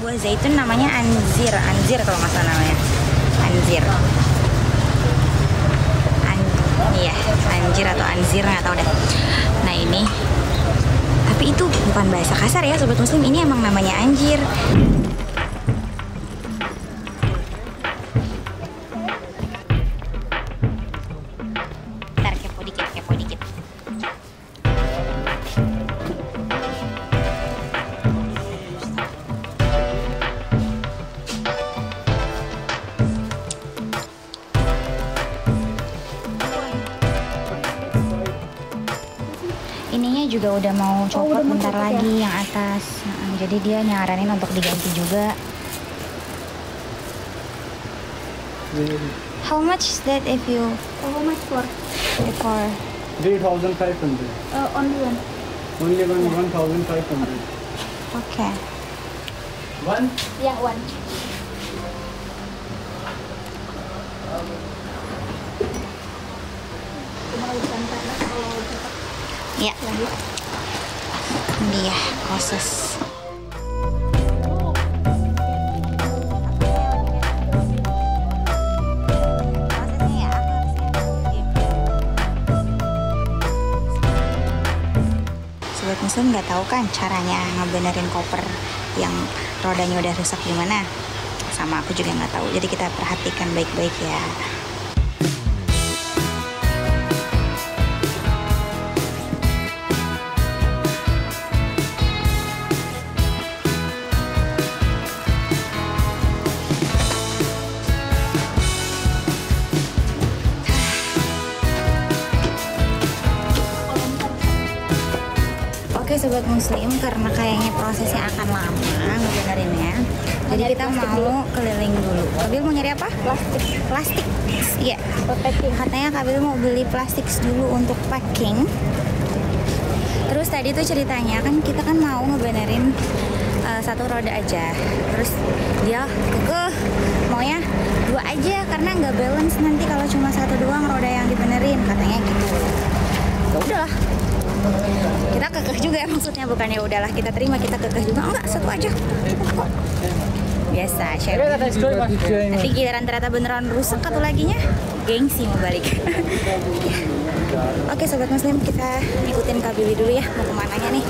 buah zaitun namanya anzir kalau nggak salah namanya. Anzir. Iya, anjir atau anzir nggak tahu deh. Nah ini, tapi itu bukan bahasa kasar ya sobat muslim, ini emang namanya anjir. Ntar kepo dikit. Ininya juga udah mau copot bentar lagi yang atas. Jadi dia nyaranin untuk diganti juga. How much is that if you? How much for? For 3,500. Only one. Only one 1,500. Okay. One? Yeah, one. Ya. Dia proses. Sobat muslim nggak tahu kan caranya ngebenerin koper yang rodanya udah rusak gimana? Sama aku juga nggak tahu. Jadi kita perhatikan baik-baik ya. Oke sobat muslim, karena kayaknya prosesnya akan lama ngebenerinnya, jadi kita mau keliling dulu. Kabil mau nyari apa? Plastik. Iya. Katanya Kabil mau beli plastik dulu untuk packing. Terus tadi tuh ceritanya kan kita kan mau ngebenerin satu roda aja. Terus dia kekeh maunya dua aja karena nggak balance nanti kalau cuma satu doang roda yang dibenerin, katanya gitu. Ya udahlah. Kita kekeh juga ya, maksudnya bukannya udahlah kita terima, kita kekeh juga, enggak, satu aja kok. Biasa chef. Nanti giliran ternyata beneran rusak satu laginya, gengsi mau balik. Oke sobat muslim, kita ikutin Kak Billy dulu ya, mau kemananya nih.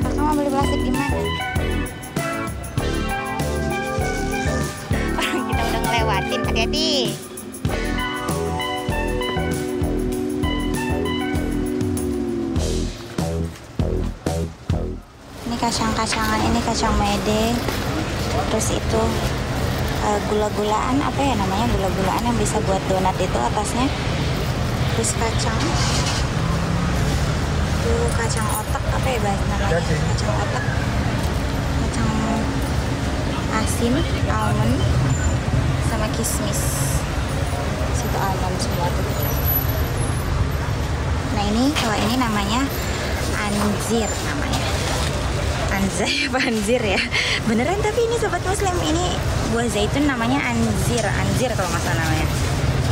Kakak mau beli plastik di mana? Lewatin, hati-hati. Ini kacang-kacangan, ini kacang mede. Terus itu gula-gulaan, apa ya namanya, gula-gulaan yang bisa buat donat itu atasnya. Terus kacang. Itu kacang otak, apa ya namanya? Kacang otak. Kacang asin, almond. Sama kismis, situ almond semua tuh. Nah ini, kalau ini namanya anzir namanya. Anzir ya. Beneran tapi ini sobat muslim, ini buah zaitun namanya anzir kalau nggak salah namanya.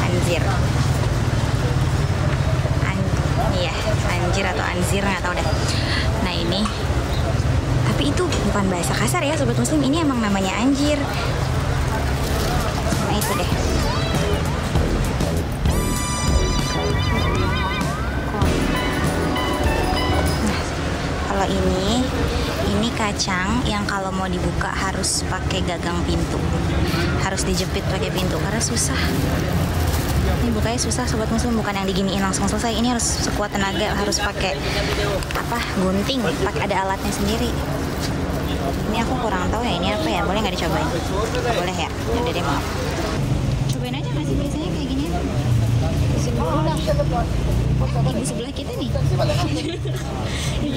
Anzir. Iya, anjir atau anzir nggak tahu deh. Nah ini, tapi itu bukan bahasa kasar ya sobat muslim, ini emang namanya anjir. Nah itu deh. Nah, kalau ini kacang yang kalau mau dibuka harus pakai gagang pintu, harus dijepit pakai pintu karena susah. Ini bukanya susah sobat muslim, bukan yang diginiin langsung selesai. Ini harus sekuat tenaga, harus pakai apa, gunting, pakai ada alatnya sendiri. Ini aku kurang tahu ya ini apa ya, boleh nggak dicobain? Nggak boleh ya? Yaudah deh, maaf. Cobain aja nggak sih biasanya kayak gini? Ibu sebelah kita nih. Ibu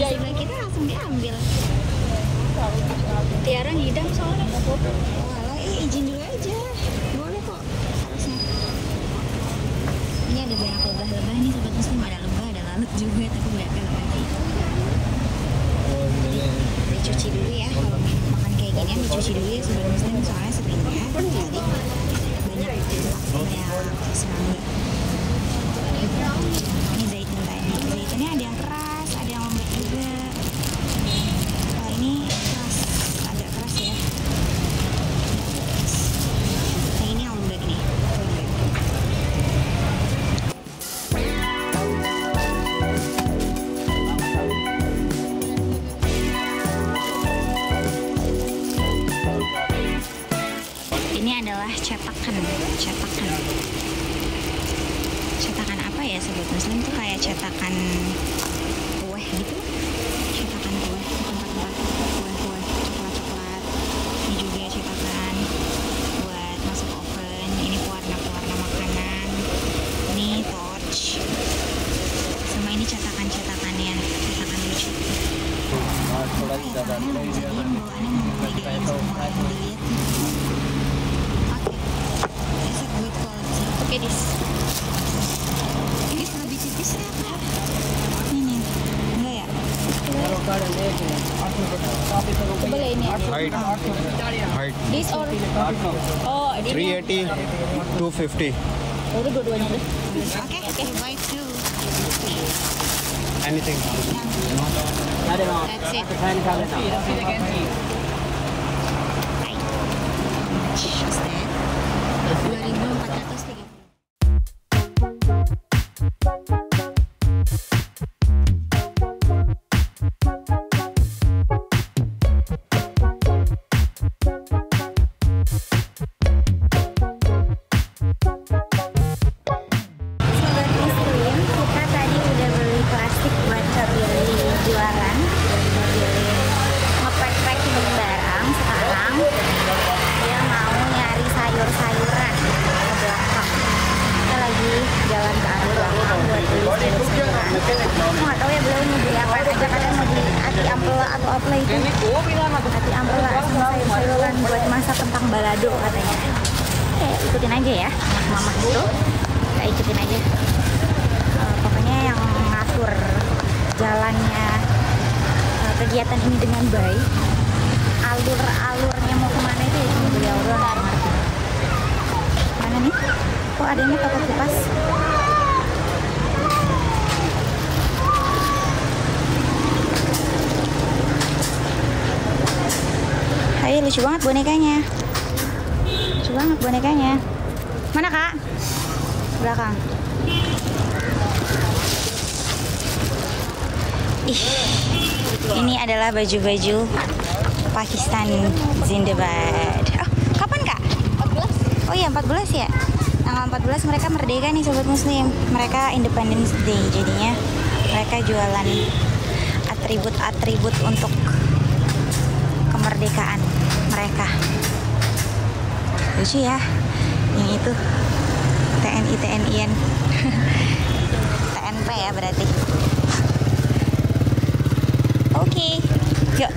sebelah kita langsung diambil. Tiara ngidam soalnya. Walah, izin dulu aja. Boleh kok. Harusnya. Ini ada banyak lebah-lebah nih sobat muslim, ada lebah, ada lalat juga, tapi banyak lebah. Dicuci dulu ya, kalau makan kayak gini dicuci dulu ya sobat muslim, soalnya seringnya jadi banyak serangga. Cetakan apa ya sobat muslim, tuh kayak cetakan kue gitu. Cetakan kue, tempat-tempat kue-kue, coklat-coklat. Ini juga cetakan buat masuk oven. Ini pewarna-pewarna makanan. Ini torch. Sama ini cetakan-cetakannya, cetakan lucu. Bawaannya mau idein semua yang dilihat. It's a good quality. Look at this. Ini lebih tipis ya kak? Ini enggak ya? Coba lah ini. Height This or oh ini 380, 250. udah dua-duanya deh. Oke, buy two. Anything. That's it. Just that. 2.430. Sobat muslim, kita tadi udah beli plastik buat Kabilin jualan, nge-pack-packing barang. Sekarang dia mau nyari sayur-sayuran ke belakang. Kita lagi jalan ke arah belakang buat beli sayur-sayuran. Aku nggak tahu ya beliau mau beli apa aja, kadang mau beli ati ampela atau apa itu, ati ampela sama sayur-sayuran buat masak kentang balado katanya. Oke, ikutin aja ya mama itu, kita ikutin aja. Pokoknya yang ngatur jalannya kegiatan ini dengan baik, alurnya mau kemana itu ya cuma beliau doang. Mana nih? Kok adanya toko kipas? Hai, lucu banget bonekanya. Lucu banget bonekanya. Mana kak? Belakang. Ih, ini adalah baju-baju Pakistan Zindabad. Oh, kapan kak? 14. Oh iya 14 ya. Tanggal 14 mereka merdeka nih sobat muslim. Mereka Independence Day, jadinya mereka jualan atribut-atribut untuk kemerdekaan mereka. Lucu ya. Yang itu TNI-TNIan. TNP ya berarti. Oke, yuk.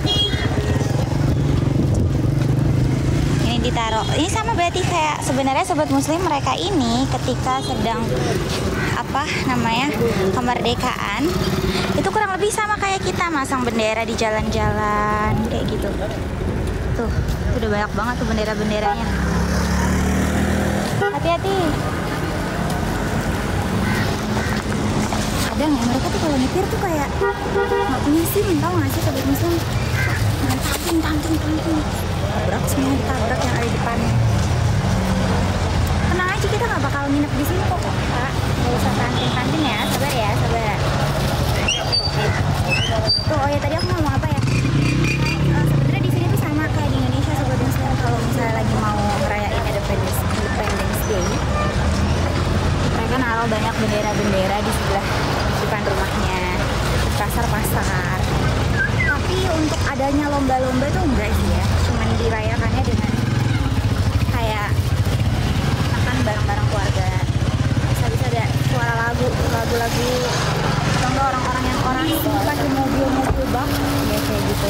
Ini ditaruh. Ini sama berarti kayak sebenarnya sobat muslim, mereka ini ketika sedang apa namanya kemerdekaan itu kurang lebih sama kayak kita masang bendera di jalan-jalan kayak gitu. Tuh, udah banyak banget tuh bendera-benderanya. Hati-hati. Kadang ya mereka tuh kalau nyetir tuh kayak nggak punya SIM, tau nggak sih sobat muslim? Tangking tabrak semua, ditabrak yang ada di depannya. Tenang aja, kita nggak bakal nginep di sini kok kak, nggak usah kantin ya, sabar ya, sabar. Tuh, oh ya tadi aku ngomong apa ya? Sebenarnya di sini tuh sama kayak di Indonesia sobat muslim, kalau misalnya lagi mau ngerayain Independence Day, mereka naruh banyak bendera-bendera di sebelah depan rumahnya, di pasar-pasar. Tapi untuk adanya lomba-lomba tuh enggak sih ya, cuman dirayakannya dengan kayak makan bareng-bareng keluarga, bisa ada suara lagu-lagu, contoh orang-orang yang pakai mobil-mobil bak ya kayak gitu.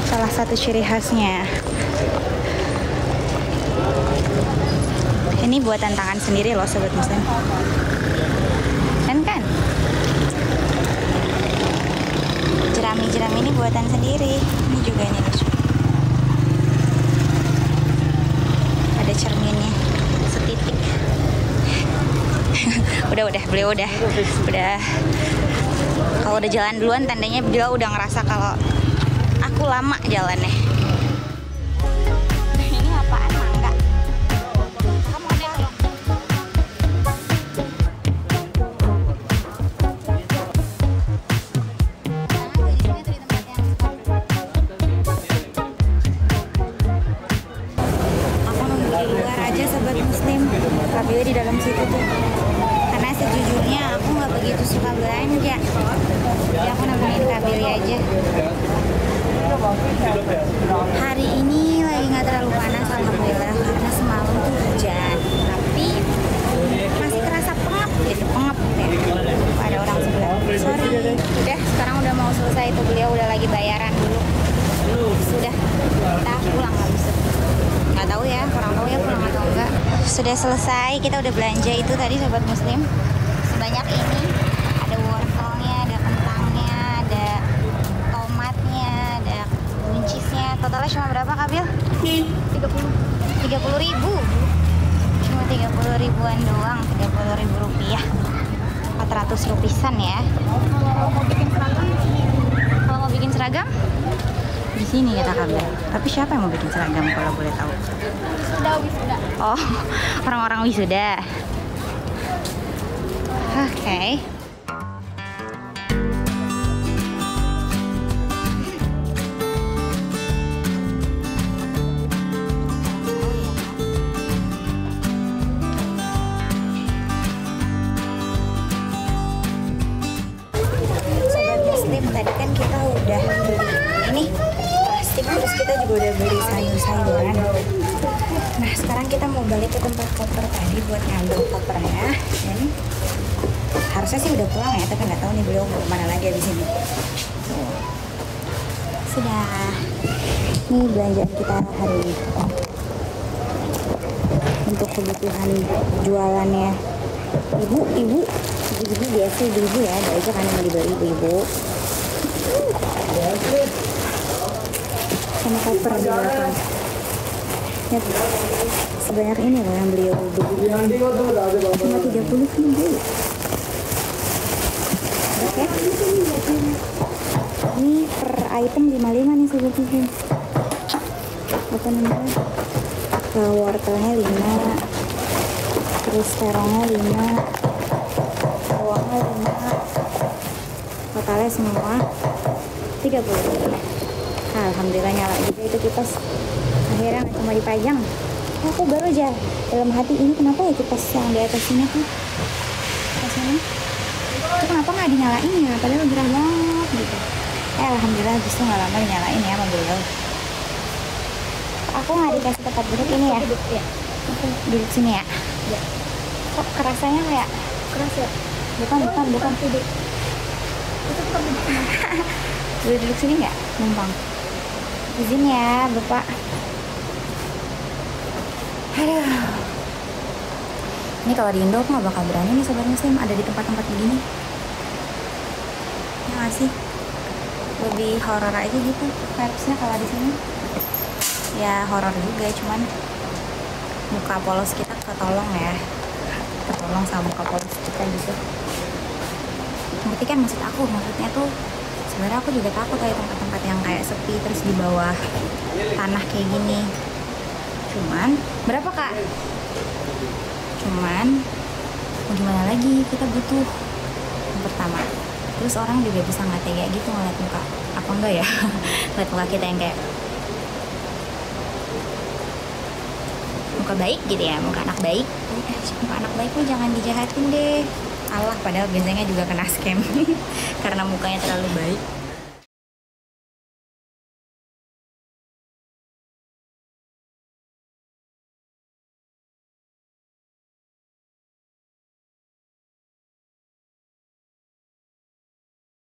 Salah satu ciri khasnya. Ini buatan tangan sendiri loh sobat muslim. Kan? Jerami-jerami ini buatan sendiri. Ini juga ini lucu. Ada cerminnya setitik. udah beliau udah. Kalau udah jalan duluan tandanya beliau udah ngerasa kalau aku lama jalannya. Ini apaan, mangga? Kamu ada loh. Aku nunggu di luar aja sobat muslim. Kabelnya di di dalam situ tuh. Karena sejujurnya aku nggak begitu suka belanja. Jadi aku nemenin Kak Billy aja. Hari ini lagi nggak terlalu panas alhamdulillah karena semalam tuh hujan. Tapi masih terasa pengap gitu, pengap ya. Ada orang sebelah. Sorry. Udah, sekarang udah mau selesai tuh, beliau udah lagi bayaran dulu. Sudah, kita pulang habis itu. Nggak tahu ya, kurang tahu ya pulang atau enggak. Sudah selesai, kita udah belanja itu tadi sobat muslim. Sebanyak ini, ada wortelnya, ada kentangnya, ada tomatnya, ada buncisnya. Totalnya cuma berapa Kak Bil? 30 ribu. Cuma 30 ribuan doang, 30 ribu rupiah. 400 rupisan ya. Kalau mau bikin seragam di sini kata Kak Bil. Tapi siapa yang mau bikin seragam kalau boleh tahu? Wisuda. Oh, orang-orang wisuda. Oke. Sobat muslim, tadi kan kita udah beli ini plastik, terus kita juga udah beli sayur-sayuran. Nah, sekarang kita mau balik ke tempat koper tadi buat ngambil kopernya. Dan harusnya sih udah pulang ya, tapi nggak tahu nih beliau mau kemana lagi abis ini. Sudah. Ini belanjaan kita hari ini. Untuk kebutuhan jualannya ibu biasa ibu ya, ada aja kan yang mau dibeli ibu. Sama koper di belakang. Ya, sebanyak ini loh yang beliau beli. Cuma 30 ribu. Oke. Ini per item 55 nih sobat muslim. Apa namanya? Wortelnya 5, terus terongnya 5, bawangnya 5, totalnya semua 30. Alhamdulillah nyala juga itu kipas. Akhirnya nggak cuma dipajang. Aku baru aja dalam hati ini kenapa ya kipas yang di atas sini tuh, atas ini itu kenapa nggak dinyalain ya, padahal gerah banget gitu. Alhamdulillah justru nggak lama dinyalain ya sama beliau. Aku nggak dikasih tempat duduk ini ya. Aku duduk sini ya. Kok kerasanya kayak keras ya? Bukan duduk. Itu bukan duduk sini. Boleh duduk sini nggak? Numpang. Izin ya, Bapak. Aduh. Ini kalau di Indo aku nggak bakal berani nih sobat muslim ada di tempat-tempat begini. Ya nggak sih? Lebih horor aja gitu vibes-nya kalau di sini. Ya horor juga, cuman muka polos kita ketolong ya. Ketolong sama muka polos kita gitu. Berarti kan maksudnya tuh sebenarnya aku juga takut kayak tempat-tempat yang kayak sepi terus di bawah tanah kayak gini. Cuman berapa Kak? Cuman mau gimana lagi, kita butuh yang pertama. Terus orang juga bisa nggak tega gitu ngeliat muka, apa enggak ya? Ngeliat muka kita yang kayak muka baik gitu ya, muka anak baik. Muka anak baik mah jangan dijahatin deh. Allah, padahal biasanya juga kena scam karena mukanya terlalu baik.